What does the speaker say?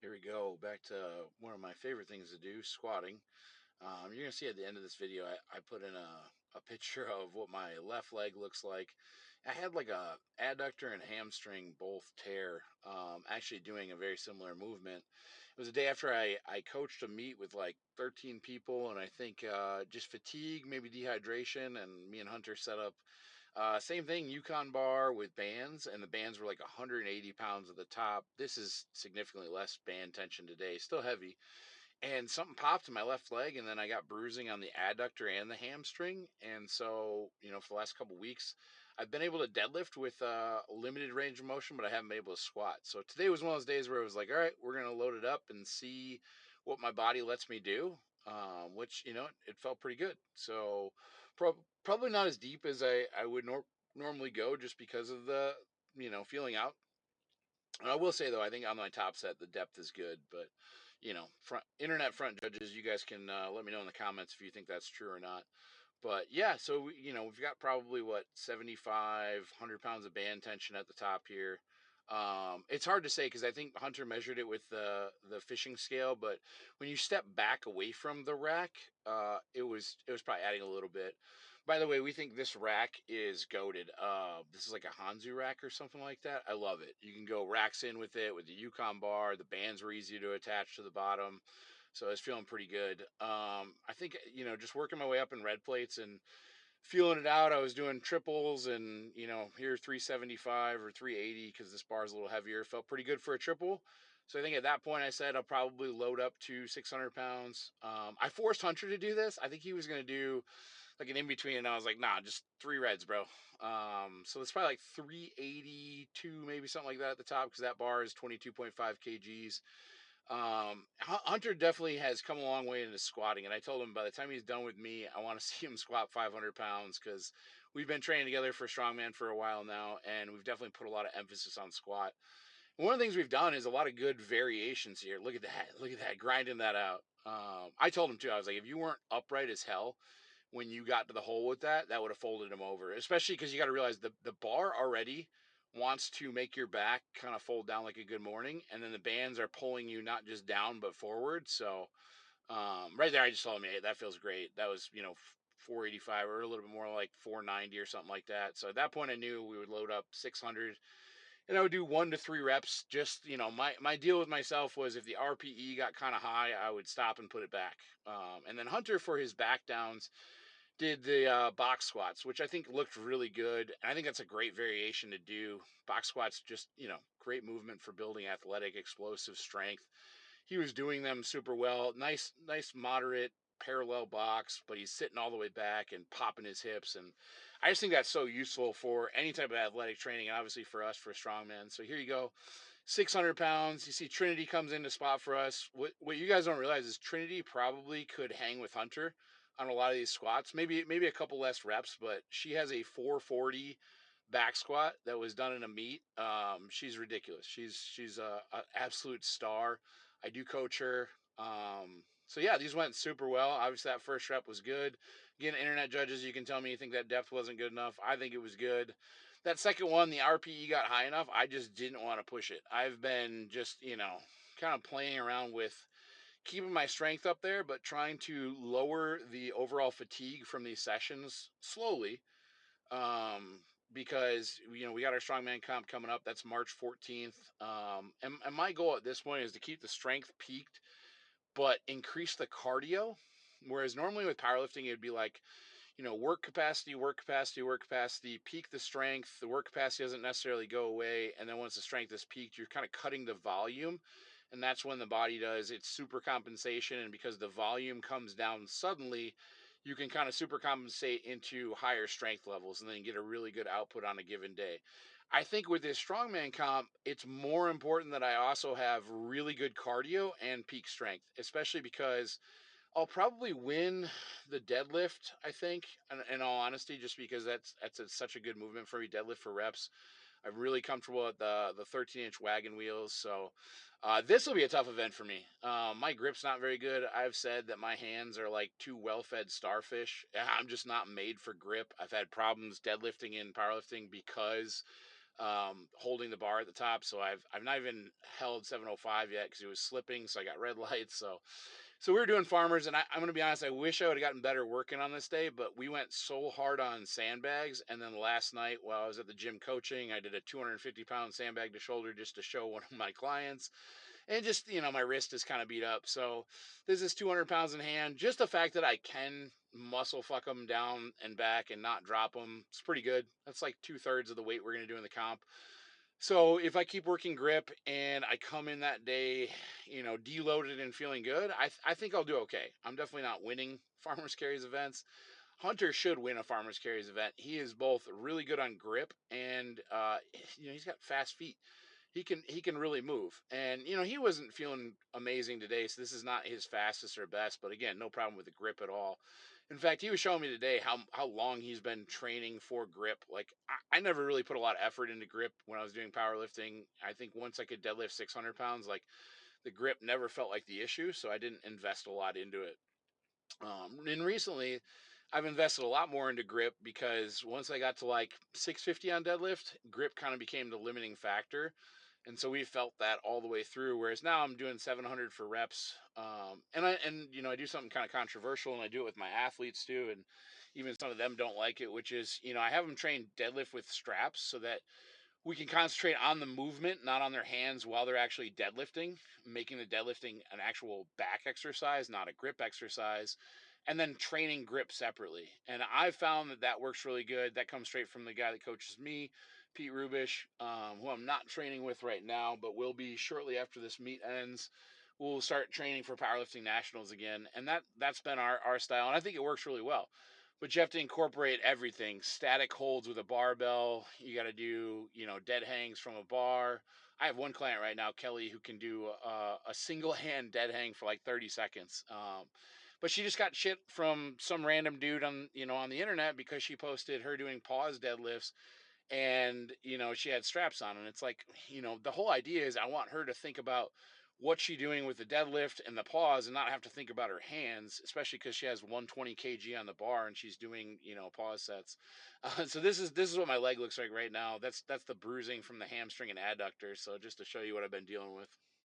Here we go. Back to one of my favorite things to do, squatting. You're going to see at the end of this video, I put in a picture of what my left leg looks like. I had like a adductor and hamstring both tear, actually doing a very similar movement. It was a day after I coached a meet with like 13 people, and I think just fatigue, maybe dehydration, and me and Hunter set up same thing, Yukon bar with bands, and the bands were like 180 pounds at the top. This is significantly less band tension today, still heavy. And something popped in my left leg, and then I got bruising on the adductor and the hamstring. And so, for the last couple of weeks, I've been able to deadlift with limited range of motion, but I haven't been able to squat. So today was one of those days where it was like, all right, we're going to load it up and see what my body lets me do. Which, it felt pretty good. So probably not as deep as I would normally go just because of the, feeling out. And I will say though, I think on my top set the depth is good, but internet front judges, you guys can let me know in the comments if you think that's true or not. But yeah, so we've got probably what 7,500 pounds of band tension at the top here. It's hard to say because I think Hunter measured it with the fishing scale, but when you step back away from the rack, it was probably adding a little bit. By the way, we think this rack is goated. This is like a Hanzu rack or something like that. I love it. You can go racks in with it with the Yukon bar. The bands were easy to attach to the bottom. So I was feeling pretty good. I think, just working my way up in red plates and feeling it out. I was doing triples and, here 375 or 380 because this bar is a little heavier. Felt pretty good for a triple. So I think at that point I said I'll probably load up to 600 pounds. I forced Hunter to do this. I think he was going to do like an in between, and I was like, nah, just three reds, bro. So it's probably like 382, maybe something like that at the top because that bar is 22.5 kgs. Hunter definitely has come a long way into squatting, and I told him by the time he's done with me, I want to see him squat 500 pounds because we've been training together for strongman for a while now, and we've definitely put a lot of emphasis on squat. And one of the things we've done is a lot of good variations here. Look at that, grinding that out. I told him too. I was like, if you weren't upright as hell when you got to the hole with that, that would have folded him over. Especially because you got to realize the bar already wants to make your back kind of fold down like a good morning, and then the bands are pulling you not just down but forward. So right there, I just told him, hey, that feels great. That was 485 or a little bit more like 490 or something like that. So at that point, I knew we would load up 600 and I would do 1 to 3 reps. Just my deal with myself was if the RPE got kind of high, I would stop and put it back. And then Hunter for his back downs did the box squats, which I think looked really good. And I think that's a great variation to do. Box squats, just great movement for building athletic, explosive strength. He was doing them super well. Nice, moderate parallel box, but he's sitting all the way back and popping his hips. And I just think that's so useful for any type of athletic training, and obviously for us, for strongman. So here you go, 600 pounds. You see Trinity comes into spot for us. What you guys don't realize is Trinity probably could hang with Hunter on a lot of these squats. Maybe a couple less reps, but she has a 440 back squat that was done in a meet. She's ridiculous. She's a absolute star. I do coach her. So yeah, these went super well. Obviously, that first rep was good. Again, internet judges, you can tell me you think that depth wasn't good enough. I think it was good. That second one, the RPE got high enough. I just didn't want to push it. I've been just, kind of playing around with keeping my strength up there, but trying to lower the overall fatigue from these sessions slowly. Because we got our strongman comp coming up. That's March 14th. And my goal at this point is to keep the strength peaked but increase the cardio. Whereas normally with powerlifting, it'd be like, work capacity, work capacity, work capacity, peak the strength. The work capacity doesn't necessarily go away. And then once the strength is peaked, you're kind of cutting the volume. And that's when the body does its super compensation. And because the volume comes down suddenly, you can kind of super compensate into higher strength levels and then get a really good output on a given day. I think with this strongman comp, it's more important that I also have really good cardio and peak strength, especially because I'll probably win the deadlift, I think, in all honesty, just because such a good movement for me, deadlift for reps. I'm really comfortable at the 13-inch wagon wheels. So this will be a tough event for me. My grip's not very good. I've said that my hands are like two well-fed starfish. I'm just not made for grip. I've had problems deadlifting in powerlifting because holding the bar at the top. So I've not even held 705 yet because it was slipping. So I got red lights. So we were doing farmers, and I'm going to be honest. I wish I would have gotten better working on this day, but we went so hard on sandbags. And then last night, while I was at the gym coaching, I did a 250-pound sandbag to shoulder just to show one of my clients, and just my wrist is kind of beat up. So this is 200 pounds in hand. Just the fact that I can muscle fuck them down and back and not drop them, it's pretty good. That's like 2/3 of the weight we're going to do in the comp. So if I keep working grip and I come in that day, deloaded and feeling good, I think I'll do okay. I'm definitely not winning farmers carries events. Hunter should win a farmers carries event. He is both really good on grip and he's got fast feet. He can really move. And he wasn't feeling amazing today, so this is not his fastest or best, but again, no problem with the grip at all. In fact, he was showing me today how long he's been training for grip. Like I never really put a lot of effort into grip when I was doing powerlifting. I think once I could deadlift 600 pounds, like the grip never felt like the issue, so I didn't invest a lot into it. And recently, I've invested a lot more into grip because once I got to like 650 on deadlift, grip kind of became the limiting factor. And so we felt that all the way through. Whereas now I'm doing 700 for reps, and I do something kind of controversial, and I do it with my athletes too, and even some of them don't like it, which is I have them train deadlift with straps so that we can concentrate on the movement, not on their hands while they're actually deadlifting, making the deadlifting an actual back exercise, not a grip exercise, and then training grip separately. And I've found that works really good. That comes straight from the guy that coaches me, Pete Rubish, who I'm not training with right now, but will be shortly after this meet ends. We'll start training for powerlifting nationals again, and that's been our style, and I think it works really well. But you have to incorporate everything. Static holds with a barbell. You got to do, dead hangs from a bar. I have one client right now, Kelly, who can do a single hand dead hang for like 30 seconds. But she just got shit from some random dude on the internet because she posted her doing pause deadlifts, and she had straps on, and it's like, the whole idea is I want her to think about what's she doing with the deadlift and the pause and not have to think about her hands, especially because she has 120 kg on the bar and she's doing pause sets. So this is what my leg looks like right now. That's the bruising from the hamstring and adductor, so just to show you what I've been dealing with.